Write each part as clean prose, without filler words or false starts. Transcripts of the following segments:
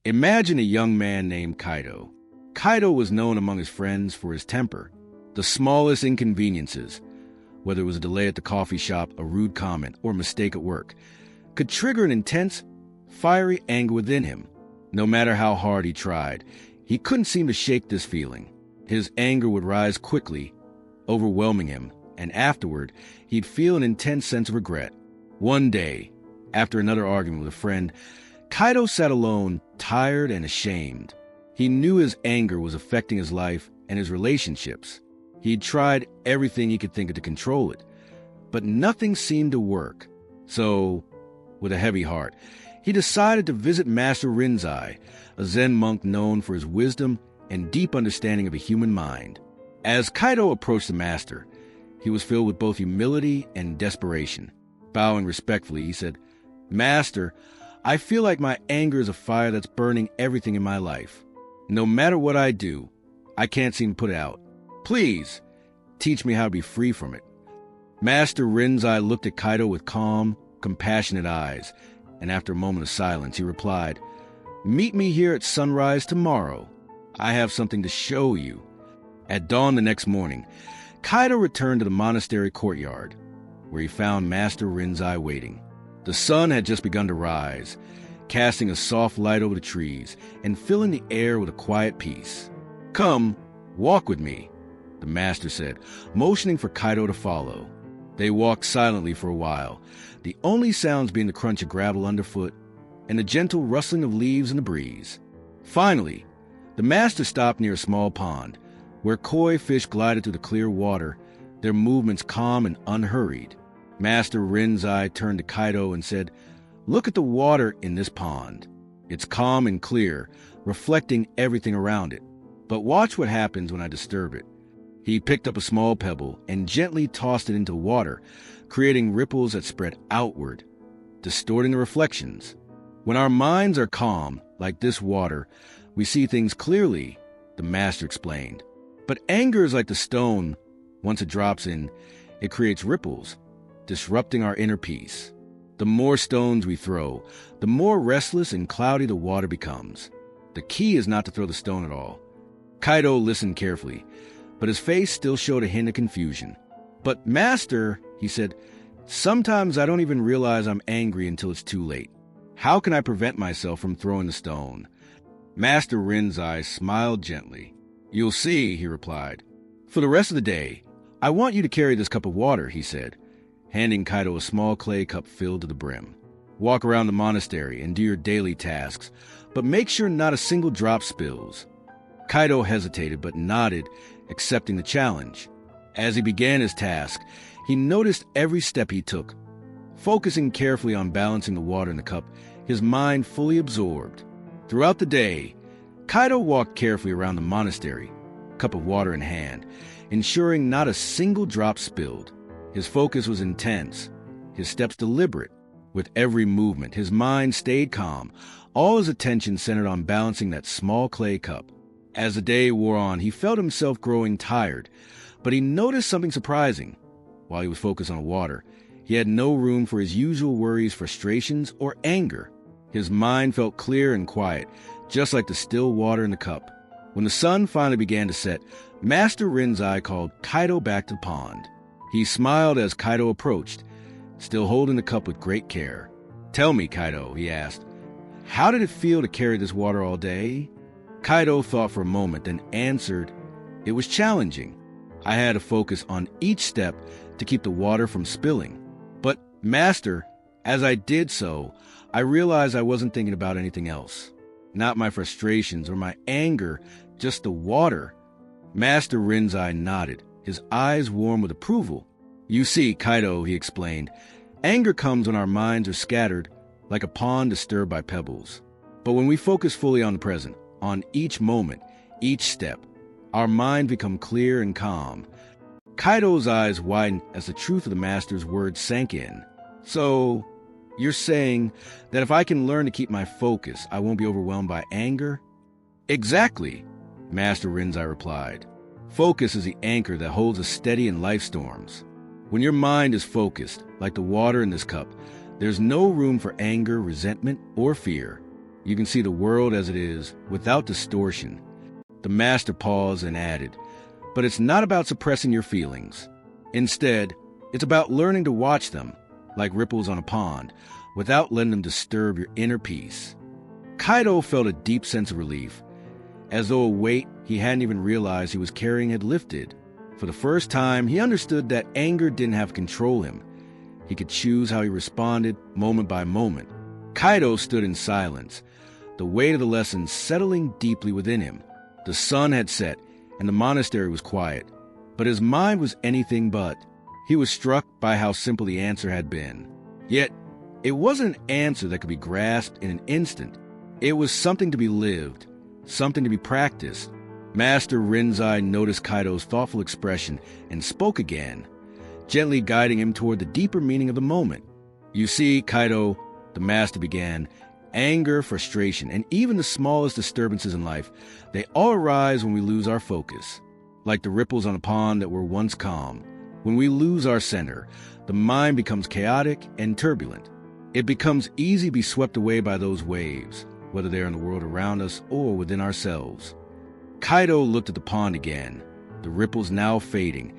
Imagine a young man named Kaido. Kaido was known among his friends for his temper. The smallest inconveniences, whether it was a delay at the coffee shop, a rude comment, or a mistake at work, could trigger an intense, fiery anger within him. No matter how hard he tried, he couldn't seem to shake this feeling. His anger would rise quickly, overwhelming him, and afterward, he'd feel an intense sense of regret. One day, after another argument with a friend, Kaido sat alone, tired and ashamed. He knew his anger was affecting his life and his relationships. He'd tried everything he could think of to control it, but nothing seemed to work. So, with a heavy heart, he decided to visit Master Rinzai, a Zen monk known for his wisdom and deep understanding of the human mind. As Kaido approached the master, he was filled with both humility and desperation. Bowing respectfully, he said, "Master, I feel like my anger is a fire that's burning everything in my life. No matter what I do, I can't seem to put it out. Please, teach me how to be free from it." Master Rinzai looked at Kaido with calm, compassionate eyes, and after a moment of silence, he replied, "Meet me here at sunrise tomorrow. I have something to show you." At dawn the next morning, Kaido returned to the monastery courtyard, where he found Master Rinzai waiting. The sun had just begun to rise, casting a soft light over the trees and filling the air with a quiet peace. "Come, walk with me," the master said, motioning for Kaido to follow. They walked silently for a while, the only sounds being the crunch of gravel underfoot and the gentle rustling of leaves in the breeze. Finally, the master stopped near a small pond, where koi fish glided through the clear water, their movements calm and unhurried. Master Rinzai turned to Kaido and said, "Look at the water in this pond. It's calm and clear, reflecting everything around it. But watch what happens when I disturb it." He picked up a small pebble and gently tossed it into water, creating ripples that spread outward, distorting the reflections. When our minds are calm, like this water, we see things clearly, the master explained. But anger is like the stone. Once it drops in, it creates ripples, disrupting our inner peace. The more stones we throw, the more restless and cloudy the water becomes. The key is not to throw the stone at all. Kaido listened carefully, but his face still showed a hint of confusion. "But master," he said, "sometimes I don't even realize I'm angry until it's too late. How can I prevent myself from throwing the stone?" Master Rinzai smiled gently. "You'll see," he replied. "For the rest of the day, I want you to carry this cup of water," he said, handing Kaido a small clay cup filled to the brim. "Walk around the monastery and do your daily tasks, but make sure not a single drop spills." Kaido hesitated but nodded, accepting the challenge. As he began his task, he noticed every step he took. Focusing carefully on balancing the water in the cup, his mind fully absorbed. Throughout the day, Kaido walked carefully around the monastery, cup of water in hand, ensuring not a single drop spilled. His focus was intense, his steps deliberate. With every movement, his mind stayed calm, all his attention centered on balancing that small clay cup. As the day wore on, he felt himself growing tired, but he noticed something surprising. While he was focused on the water, he had no room for his usual worries, frustrations, or anger. His mind felt clear and quiet, just like the still water in the cup. When the sun finally began to set, Master Rinzai called Kaido back to the pond. He smiled as Kaido approached, still holding the cup with great care. "Tell me, Kaido," he asked, "how did it feel to carry this water all day?" Kaido thought for a moment, then answered, "It was challenging. I had to focus on each step to keep the water from spilling. But, Master, as I did so, I realized I wasn't thinking about anything else. Not my frustrations or my anger, just the water." Master Rinzai nodded, his eyes warm with approval. "You see, Kaido," he explained, "anger comes when our minds are scattered, like a pond disturbed by pebbles. But when we focus fully on the present, on each moment, each step, our mind become clear and calm." Kaido's eyes widened as the truth of the master's words sank in. "So, you're saying that if I can learn to keep my focus, I won't be overwhelmed by anger?" "Exactly," Master Rinzai replied. "Focus is the anchor that holds us steady in life storms. When your mind is focused, like the water in this cup, there's no room for anger, resentment, or fear. You can see the world as it is, without distortion. The master paused and added, "But it's not about suppressing your feelings. Instead, it's about learning to watch them, like ripples on a pond, without letting them disturb your inner peace." Kaido felt a deep sense of relief, as though a weight he hadn't even realized he was carrying had lifted. For the first time, he understood that anger didn't have to control him. He could choose how he responded, moment by moment. Kaido stood in silence, the weight of the lesson settling deeply within him. The sun had set, and the monastery was quiet, but his mind was anything but. He was struck by how simple the answer had been. Yet, it wasn't an answer that could be grasped in an instant. It was something to be lived, something to be practiced. Master Rinzai noticed Kaido's thoughtful expression and spoke again, gently guiding him toward the deeper meaning of the moment. "You see, Kaido," the master began, "anger, frustration, and even the smallest disturbances in life, they all arise when we lose our focus. Like the ripples on a pond that were once calm. When we lose our center, the mind becomes chaotic and turbulent. It becomes easy to be swept away by those waves, whether they're in the world around us or within ourselves." Kaido looked at the pond again, the ripples now fading,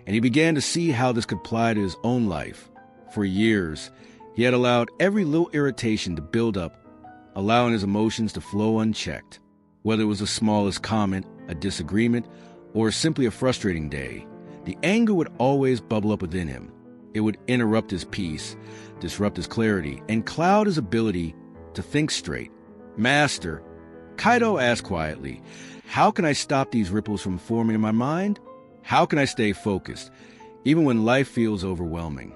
and he began to see how this could apply to his own life. For years, he had allowed every little irritation to build up, allowing his emotions to flow unchecked. Whether it was the smallest comment, a disagreement, or simply a frustrating day, the anger would always bubble up within him. It would interrupt his peace, disrupt his clarity, and cloud his ability to think straight. "Master," Kaido asked quietly, "how can I stop these ripples from forming in my mind? How can I stay focused, even when life feels overwhelming?"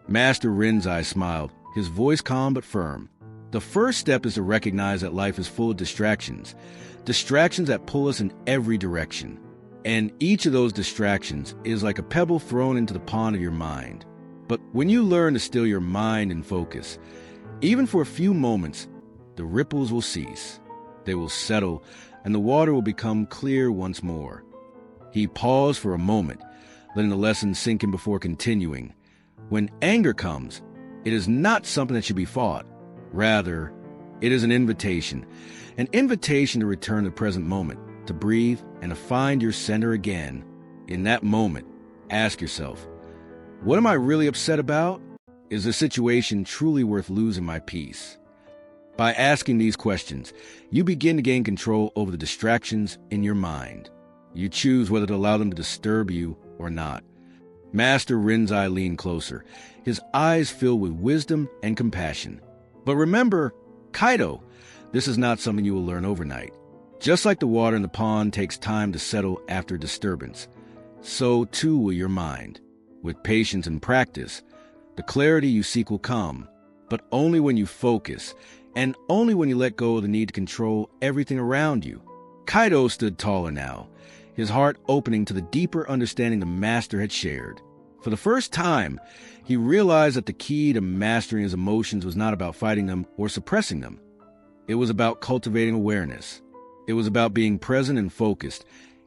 Master Rinzai smiled, his voice calm but firm. "The first step is to recognize that life is full of distractions that pull us in every direction. And each of those distractions is like a pebble thrown into the pond of your mind. But when you learn to still your mind and focus, even for a few moments, the ripples will cease. They will settle, and the water will become clear once more." He paused for a moment, letting the lesson sink in before continuing. When anger comes, it is not something that should be fought. Rather, it is an invitation to return to the present moment, to breathe, and to find your center again. In that moment, ask yourself, what am I really upset about? Is the situation truly worth losing my peace? By asking these questions, you begin to gain control over the distractions in your mind. You choose whether to allow them to disturb you or not. Master Rinzai leaned closer, his eyes filled with wisdom and compassion. "But remember, Kaido, this is not something you will learn overnight. Just like the water in the pond takes time to settle after disturbance, so too will your mind. With patience and practice, the clarity you seek will come, but only when you focus, and only when you let go of the need to control everything around you." Kaido stood taller now, his heart opening to the deeper understanding the master had shared. For the first time, he realized that the key to mastering his emotions was not about fighting them or suppressing them. It was about cultivating awareness. It was about being present and focused,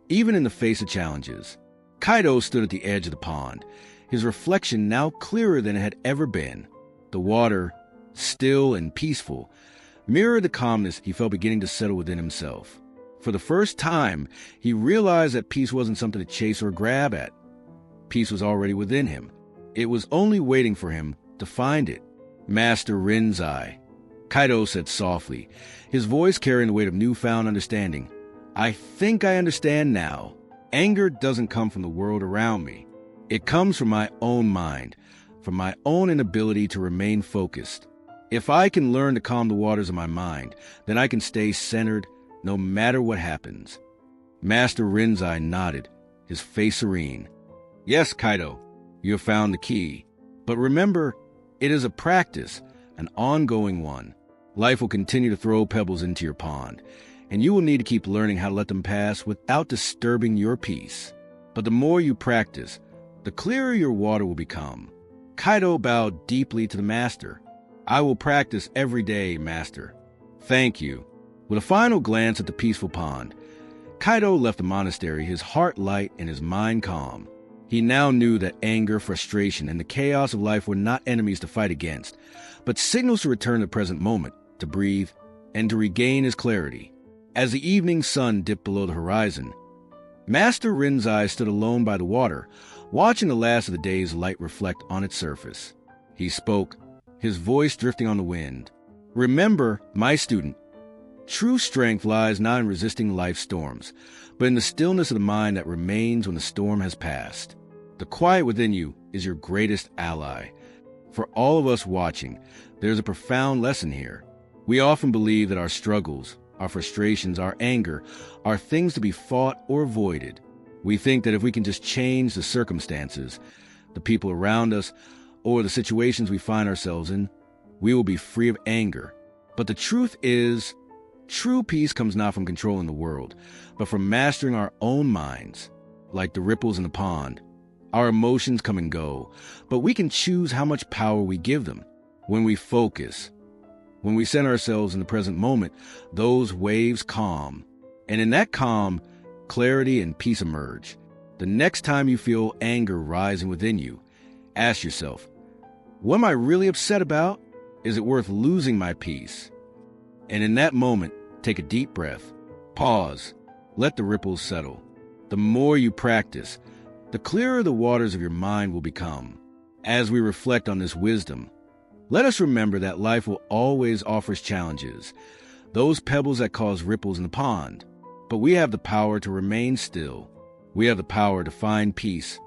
even in the face of challenges. Kaido stood at the edge of the pond, his reflection now clearer than it had ever been. The water, still and peaceful, mirrored the calmness he felt beginning to settle within himself. For the first time, he realized that peace wasn't something to chase or grab at. Peace was already within him. It was only waiting for him to find it. "Master Rinzai," Kaido said softly, his voice carrying the weight of newfound understanding. "I think I understand now. Anger doesn't come from the world around me. It comes from my own mind, from my own inability to remain focused. If I can learn to calm the waters of my mind, then I can stay centered no matter what happens." Master Rinzai nodded, his face serene. "Yes, Kaido, you have found the key. But remember, it is a practice, an ongoing one. Life will continue to throw pebbles into your pond, and you will need to keep learning how to let them pass without disturbing your peace. But the more you practice, the clearer your water will become." Kaido bowed deeply to the master. "I will practice every day, master." "Thank you." With a final glance at the peaceful pond, Kaido left the monastery, his heart light and his mind calm. He now knew that anger, frustration, and the chaos of life were not enemies to fight against, but signals to return to the present moment, to breathe, and to regain his clarity. As the evening sun dipped below the horizon, Master Rinzai stood alone by the water, watching the last of the day's light reflect on its surface. He spoke, his voice drifting on the wind. "Remember, my student, true strength lies not in resisting life's storms, but in the stillness of the mind that remains when the storm has passed. The quiet within you is your greatest ally." For all of us watching, there's a profound lesson here. We often believe that our struggles, our frustrations, our anger are things to be fought or avoided. We think that if we can just change the circumstances, the people around us, or the situations we find ourselves in, we will be free of anger. But the truth is, true peace comes not from controlling the world, but from mastering our own minds. Like the ripples in the pond, our emotions come and go, but we can choose how much power we give them. When we focus, when we center ourselves in the present moment, those waves calm. And in that calm, clarity and peace emerge. The next time you feel anger rising within you, ask yourself, what am I really upset about? Is it worth losing my peace? And in that moment, take a deep breath. Pause. Let the ripples settle. The more you practice, the clearer the waters of your mind will become. As we reflect on this wisdom, let us remember that life will always offer us challenges, those pebbles that cause ripples in the pond. But we have the power to remain still. We have the power to find peace,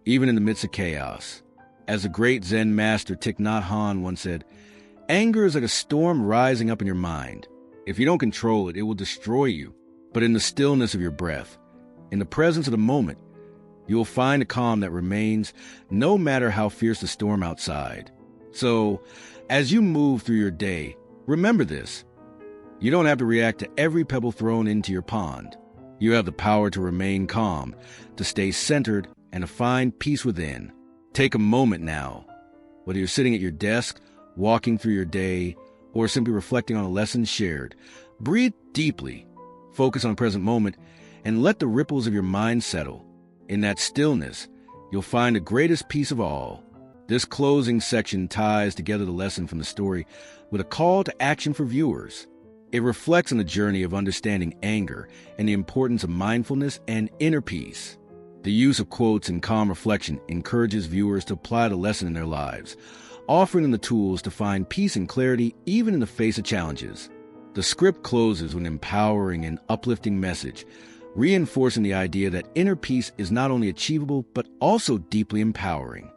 even in the midst of chaos. As the great Zen Master Thich Nhat Hanh once said, anger is like a storm rising up in your mind. If you don't control it, it will destroy you. But in the stillness of your breath, in the presence of the moment, you will find a calm that remains no matter how fierce the storm outside. So, as you move through your day, remember this. You don't have to react to every pebble thrown into your pond. You have the power to remain calm, to stay centered, and to find peace within. Take a moment now, whether you're sitting at your desk, walking through your day, or simply reflecting on a lesson shared. Breathe deeply, focus on the present moment, and let the ripples of your mind settle. In that stillness, you'll find the greatest peace of all. This closing section ties together the lesson from the story with a call to action for viewers. It reflects on the journey of understanding anger and the importance of mindfulness and inner peace. The use of quotes and calm reflection encourages viewers to apply the lesson in their lives, offering them the tools to find peace and clarity even in the face of challenges. The script closes with an empowering and uplifting message, reinforcing the idea that inner peace is not only achievable but also deeply empowering.